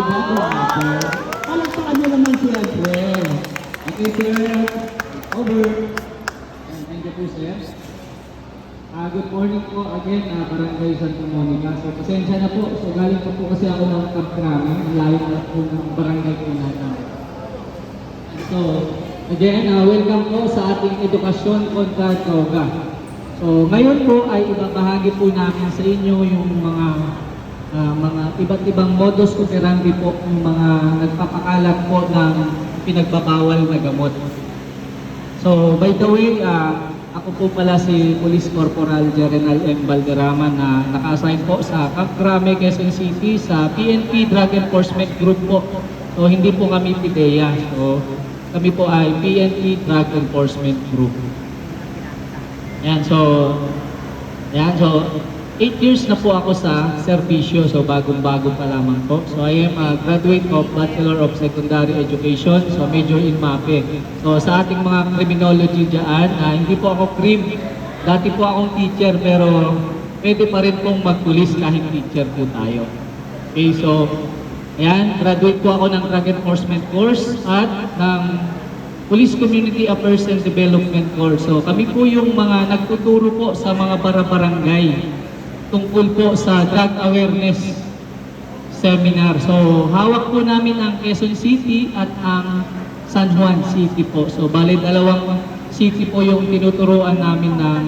ba po natin? Palagpakan nyo naman sila, sir. Okay, sir. Over. Thank you po, sir. Good morning po again, Barangay Santa Monica. So, pasensya na po. So, galing pa po kasi ako ng Camp Crame. Ang layo na po ng barangay po natin. So, again, welcome po sa ating edukasyon kontra droga. So, ngayon po ay ibabahagi po namin sa inyo yung mga iba't ibang modus operandi po ng mga nagpapakalat po ng pinagbabawal na gamot. So, by the way, ako po pala si Police Corporal General M. Valderrama na naka-assign po sa Camp Crame, Quezon City sa PNP Drug Enforcement Group po. So, hindi po kami PIDEA. So, kami po ay PNP Drug Enforcement Group. Yan, so 8 years na po ako sa serbisyo, so bagong-bago pa lamang po. So I am a graduate of Bachelor of Secondary Education, so major in MAPE. So sa ating mga criminology dyan, hindi po ako crim. Dati po akong teacher, pero pwede pa rin pong magpulis kahit teacher po tayo. Okay, so ayan, graduate po ako ng Drug Enforcement course at ng Police Community Affairs and Development course. So kami po yung mga nagtuturo po sa mga barangay tungkol po sa drug awareness seminar. So, hawak po namin ang Quezon City at ang San Juan City po. So, bale dalawang city po yung tinuturuan namin ng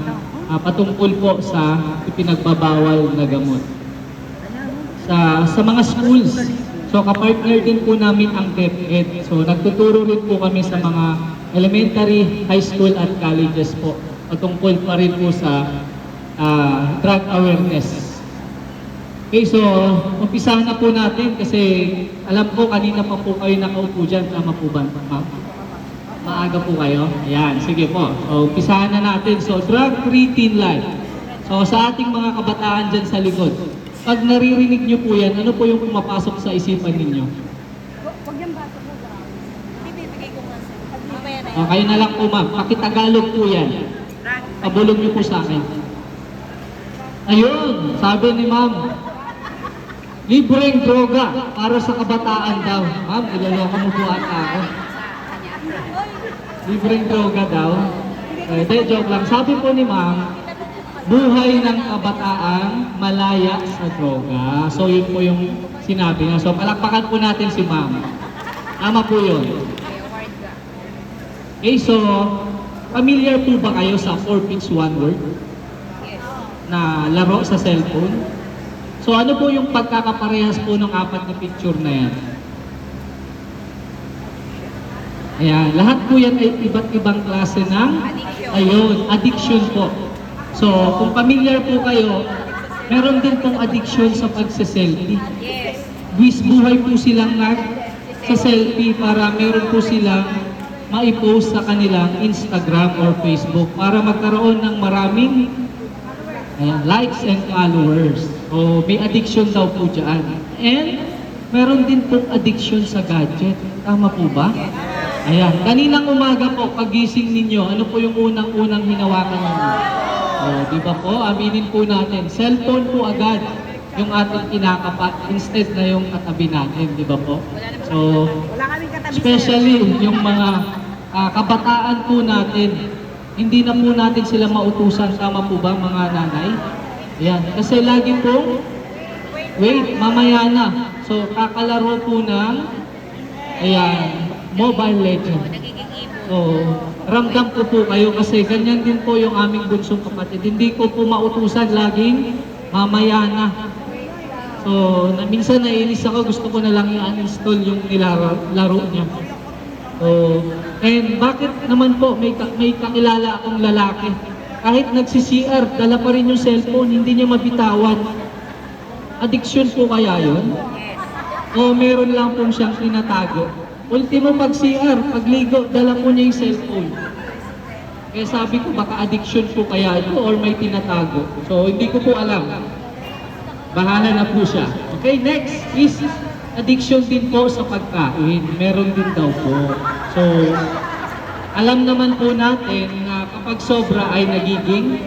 patungkol po sa ipinagbabawal na gamot. Sa mga schools, so kapartner din po namin ang DepEd. So, nagtuturo rin po kami sa mga elementary, high school at colleges po. Patungkol pa rin po sa drug awareness. Okay, so umpisahan na po natin kasi alam ko kanina pa po kayo nakaupo dyan. Tama po ba, ma'am? Maaga po kayo? Ayan, sige po. So umpisahan na natin. So drug-free teen life. So sa ating mga kabataan dyan sa likod, pag naririnig nyo po yan, ano po yung pumapasok sa isipan ninyo? Huwag yung bata po ba? Bibigay ko nga sa'yo. Kayo na lang po, ma'am. Pakitagalog po yan. Pabulog nyo po sa akin. Ayun, sabi ni ma'am, libreng droga para sa kabataan daw. Ma'am, iloloko mo po ata ako. Libreng droga daw. Joke lang. Sabi po ni ma'am, buhay ng kabataan malaya sa droga. So yun po yung sinabi niya. So palakpakan po natin si ma'am. Tama po yun. Okay, so familiar po ba kayo sa 4 Pits 1 Word na laro sa cellphone? So ano po yung pagkakaparehas po ng 4 na picture na yan? Ayan, lahat po yan ay iba't ibang klase ng addiction po. So kung familiar po kayo, meron din pong addiction sa pagse-selfie. Buhay po silang sa selfie para meron po silang maipost sa kanilang Instagram or Facebook para magkaroon ng maraming likes and followers. O may addiction daw po dyan. And meron din pong addiction sa gadget. Tama po ba? Ayan. Kaninang umaga po, pagising ninyo, ano po yung unang-unang hinawakan ninyo? Di ba po? Aminin po natin. Cellphone po agad yung ating kinakapat instead na yung katabi natin. Di ba po? So, especially yung mga kabataan po natin, hindi na po natin sila mautusan. Tama po ba mga nanay? Ayan. Kasi lagi po, wait, mamaya na. So, kakalaro po ng, Mobile Legends. So, ramdam ko po kayo kasi ganyan din po yung aming bunsong kapatid. Hindi ko po mautusan laging mamaya na. So, minsan naiinis ako, gusto ko na lang i-uninstall yung nilalaro niya. So, and bakit naman po may kakilala akong lalaki, kahit nagsi-CR, dala pa rin yung cellphone, hindi niya mabitawan. Addiction po kaya yun? O meron lang po siyang tinatago? Ultimo pag CR, pagligo, dala po niya yung cellphone. Kaya sabi ko, baka addiction po kaya ito or may tinatago. So hindi ko po alam. Bahala na po siya. Okay, next is addiction din po sa pagkain. Meron din daw po. So, alam naman po natin na kapag sobra ay nagiging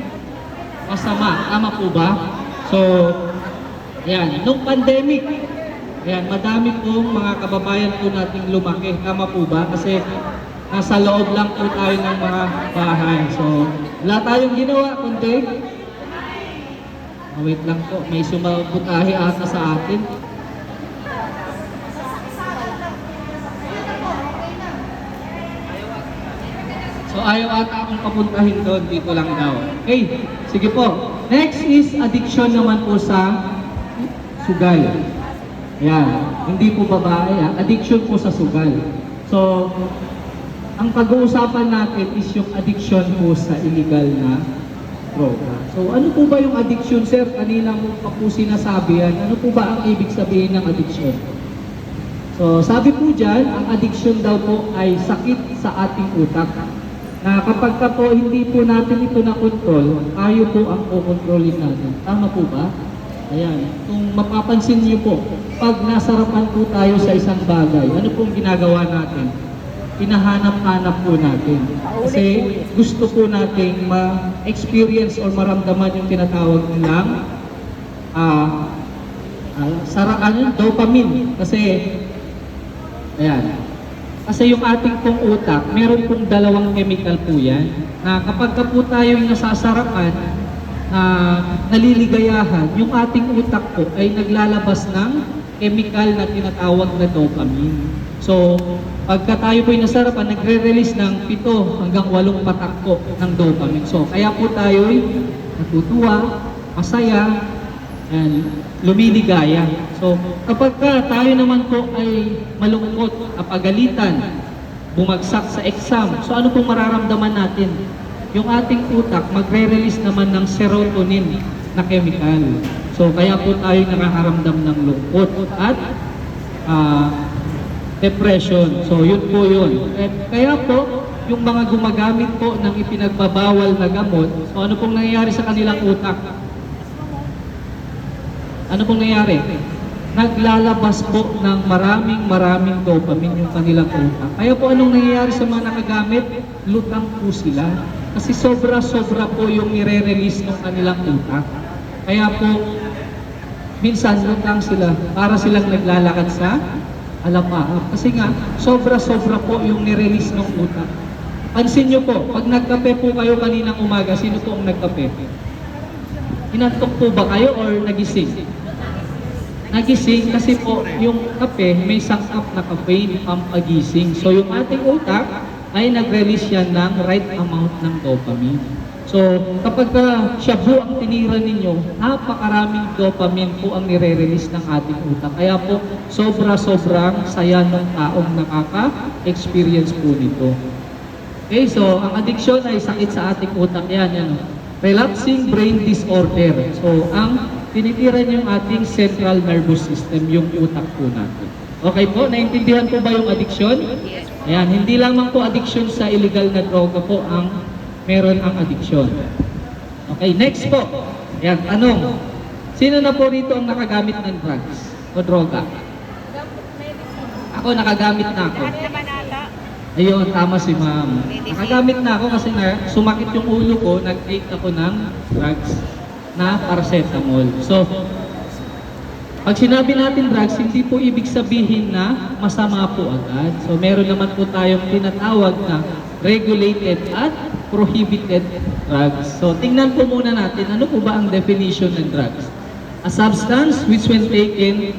masama. Tama po ba? So, yan. Nung pandemic, Ayan, madami pong mga kababayan po nating lumaki. Tama po ba? Kasi nasa loob lang po tayo ng mga bahay. So, wala tayong ginawa kundi wait lang po, may sumabutahe ata sa atin. So ayaw ata akong papuntahin doon, dito lang daw. Okay, sige po. Next is addiction naman po sa sugal. Yan, hindi po babae, addiction po sa sugal. So, ang pag-uusapan natin is yung addiction po sa illegal na droga. So, ano po ba yung addiction, sir? Kanina mo pa po sinasabi yan. Ano po ba ang ibig sabihin ng addiction? So, sabi po dyan, ang addiction daw po ay sakit sa ating utak. Na kapag ka po hindi po natin ito na-control, tayo po ang kukontrolin natin. Tama po ba? Ayan. Kung mapapansin niyo po, pag nasarapan po tayo sa isang bagay, ano pong ginagawa natin? Hinahanap-hanap po natin. Kasi gusto po nating ma-experience or maramdaman yung tinatawag nilang dopamine. Kasi, ayan. Kasi yung ating pong utak, meron pong dalawang chemical po yan. Na kapag ka po tayo yung nasasarapan, naliligayahan, yung ating utak po ay naglalabas ng chemical na tinatawag na dopamine. So, pagka tayo po yung nasarapan, nagre-release ng 7 hanggang 8 patak po ng dopamine. So, kaya po tayo ay natutuwa, masaya, and lumiligaya. So, kapag tayo naman po ay malungkot, apagalitan, bumagsak sa exam, so ano pong mararamdaman natin? Yung ating utak, magre-release naman ng serotonin na chemical. So, kaya po tayo nakakaramdam ng lungkot at depression. So, yun po yun. Kaya po, yung mga gumagamit po ng ipinagbabawal na gamot, so ano pong nangyayari sa kanilang utak? Ano pong nangyayari? Naglalabas po ng maraming dopamine yung kanilang utak. Kaya po anong nangyayari sa mga nakagamit? Lutang po sila. Kasi sobra-sobra po yung nire-release ng kanilang utak. Kaya po, minsan lutang sila para silang naglalakad sa alapaap. Kasi nga, sobra-sobra po yung nirelease ng utak. Pansin nyo po, pag nagkape po kayo kaninang umaga, sino po ang nagkape? Inantok po ba kayo or nagising? Nagising kasi po yung kape may sangkap na caffeine pampagising. So yung ating utak ay nag-release yan ng right amount ng dopamine. So kapag shabu ang tinira ninyo, napakaraming dopamine po ang nire-release ng ating utak. Kaya po sobra-sobrang saya ng taong nakaka-experience po nito. Okay, so ang addiction ay sakit sa ating utak. Yan. Relapsing brain disorder. So ang tinitira yung ating central nervous system, yung utak po natin. Okay po, naintindihan po ba yung addiction? Yes. Ayan, hindi lamang po addiction sa illegal na droga po ang meron ang addiction. Okay, next po. Ayan, tanong. Sino na po rito ang nakagamit ng drugs o droga? Ako, nakagamit na ako. Lahat naman ata. Ayun, tama si ma'am. Nakagamit na ako kasi sumakit yung ulo ko, nag-take ako ng drugs na paracetamol. So, pag sinabi natin drugs, hindi po ibig sabihin na masama po agad. So, meron naman po tayong tinatawag na regulated at prohibited drugs. So, tingnan po muna natin, ano po ba ang definition ng drugs? A substance which when taken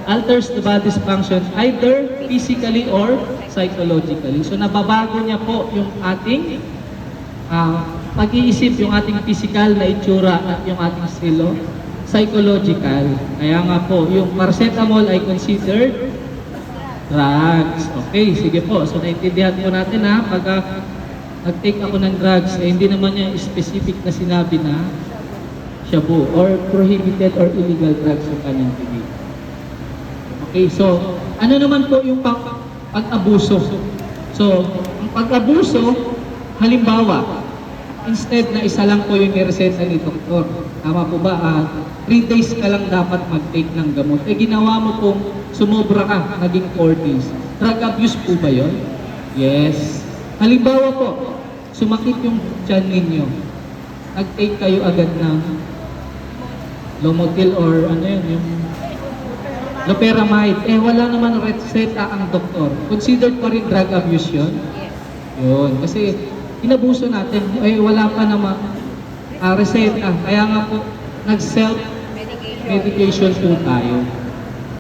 alters the body's function either physically or psychologically. So, nababago niya po yung ating pag-iisip, yung ating physical na itsura at yung ating estilo, psychological. Kaya nga po, yung paracetamol ay considered drugs. Okay, sige po. So, naintindihan po natin ha, pag nag-take ako ng drugs, hindi naman niya specific na sinabi na shabu or prohibited or illegal drugs yung kanyang tingin. Okay, so, ano naman po yung pag-abuso? So, ang pag-abuso, halimbawa, instead na isa lang po yung nireseta ni doktor. Tama po ba? 3 days ka lang dapat mag-take ng gamot. Eh, ginawa mo pong sumobra ka, naging 4 days. Drug abuse po ba yun? Yes. Halimbawa po, sumakit yung tiyan ninyo. Nag-take kayo agad ng Lomotil or ano yun, yung loperamide, wala naman reseta ang doktor. Considered pa rin drug abuse yun? Yes. Yun, kasi inabuso natin, wala pa naman reseta. Kaya nga po, nag-self Medication. medication po tayo.